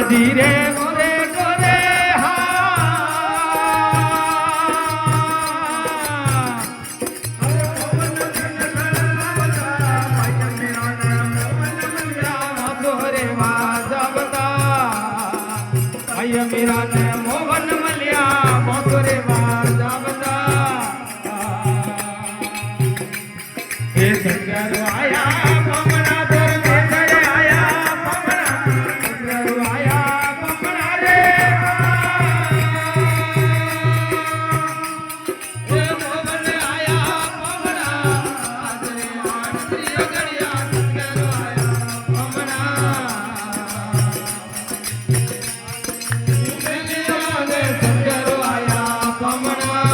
ધીરે ગોરે ગોરે મીરા ને મોહન મલ્યા મોટરે વાજાવતા એ શંકર આયા પમણા દર મેઘરે આયા પમણા શંકર આયા પમણા રે એ મોહન આયા પમણા આદરે આનંદી ગળિયા શંકર આયા પમણા શંકર આયા પમણા